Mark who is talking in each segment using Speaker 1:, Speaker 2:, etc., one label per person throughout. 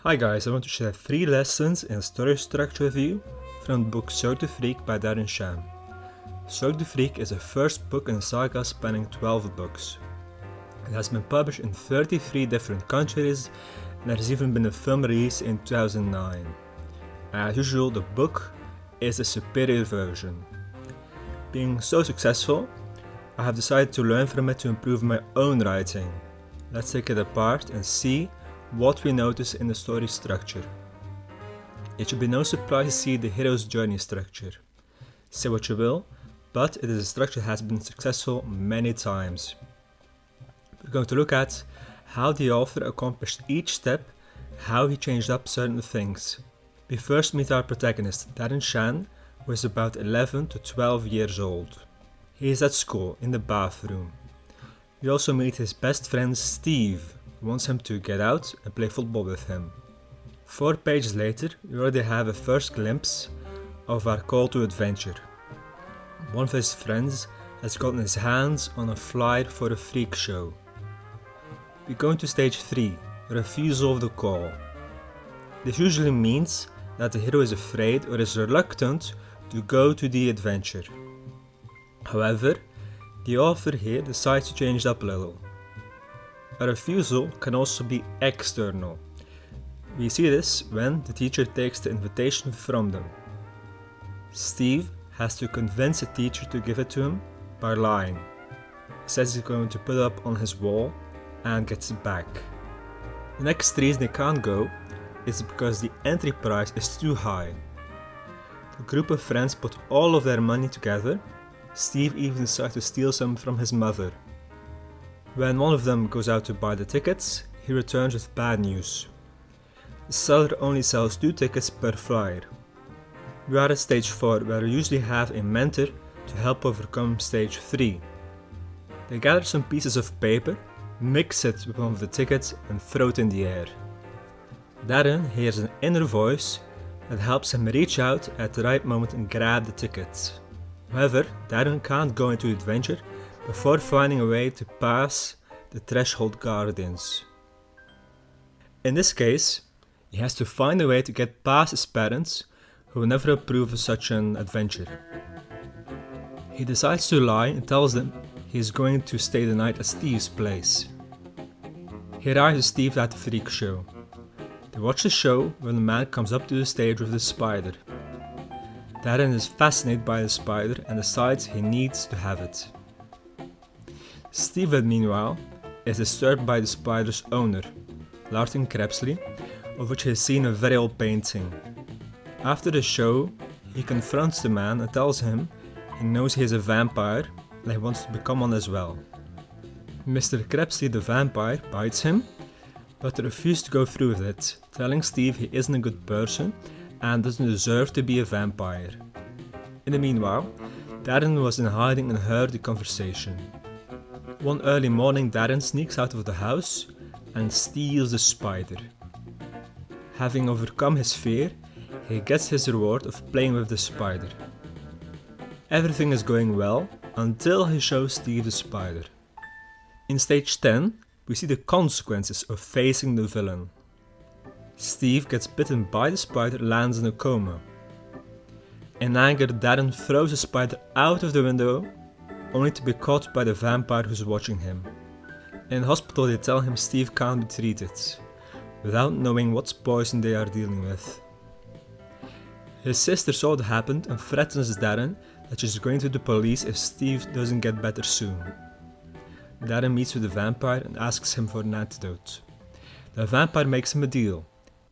Speaker 1: Hi guys, I want to share 3 lessons in story structure with you from the book Cirque du Freak by Darren Shan. Cirque du Freak is the first book in a saga spanning 12 books. It has been published in 33 different countries and there has even been a film release in 2009. As usual, the book is a superior version. Being so successful, I have decided to learn from it to improve my own writing. Let's take it apart and see what we notice in the story structure. It should be no surprise to see the hero's journey structure. Say what you will, but it is a structure that has been successful many times. We're going to look at how the author accomplished each step, how he changed up certain things. We first meet our protagonist, Darren Shan, who is about 11 to 12 years old. He is at school, in the bathroom. We also meet his best friend Steve, who wants him to get out and play football with him. 4 pages later, we already have a first glimpse of our call to adventure. One of his friends has gotten his hands on a flyer for a freak show. We go into stage 3, refusal of the call. This usually means that the hero is afraid or is reluctant to go to the adventure. However, the author here decides to change it up a little. A refusal can also be external. We see this when the teacher takes the invitation from them. Steve has to convince the teacher to give it to him by lying. He says he's going to put it up on his wall and gets it back. The next reason they can't go is because the entry price is too high. The group of friends put all of their money together. Steve even decides to steal some from his mother. When one of them goes out to buy the tickets, he returns with bad news. The seller only sells 2 tickets per flyer. We are at stage 4, where we usually have a mentor to help overcome stage 3. They gather some pieces of paper, mix it with one of the tickets and throw it in the air. Darren hears an inner voice that helps him reach out at the right moment and grab the tickets. However, Darren can't go into the adventure before finding a way to pass the threshold guardians. In this case, he has to find a way to get past his parents, who will never approve of such an adventure. He decides to lie and tells them he is going to stay the night at Steve's place. He arrives with Steve at the freak show. They watch the show when the man comes up to the stage with the spider. Darren is fascinated by the spider and decides he needs to have it. Steven, meanwhile, is disturbed by the spider's owner, Larkin Krebsley, of which he has seen a very old painting. After the show, he confronts the man and tells him he knows he is a vampire and he wants to become one as well. Mr. Krebsley the vampire bites him, but refuses to go through with it, telling Steve he isn't a good person and doesn't deserve to be a vampire. In the meanwhile, Darren was in hiding and heard the conversation. One early morning, Darren sneaks out of the house and steals the spider. Having overcome his fear, he gets his reward of playing with the spider. Everything is going well until he shows Steve the spider. In stage 10, we see the consequences of facing the villain. Steve gets bitten by the spider and lands in a coma. In anger, Darren throws the spider out of the window, only to be caught by the vampire who's watching him. In the hospital, they tell him Steve can't be treated, without knowing what poison they are dealing with. His sister saw what happened and threatens Darren that she's going to the police if Steve doesn't get better soon. Darren meets with the vampire and asks him for an antidote. The vampire makes him a deal.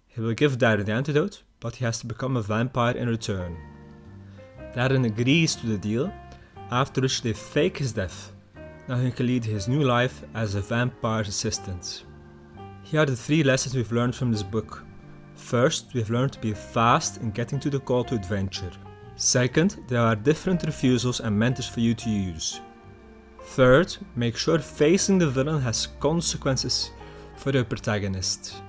Speaker 1: He will give Darren the antidote, but he has to become a vampire in return. Darren agrees to the deal, after which they fake his death. Now he can lead his new life as a vampire's assistant. Here are the 3 lessons we've learned from this book. First, we've learned to be fast in getting to the call to adventure. Second, there are different refusals and mentors for you to use. Third, make sure facing the villain has consequences for your protagonist.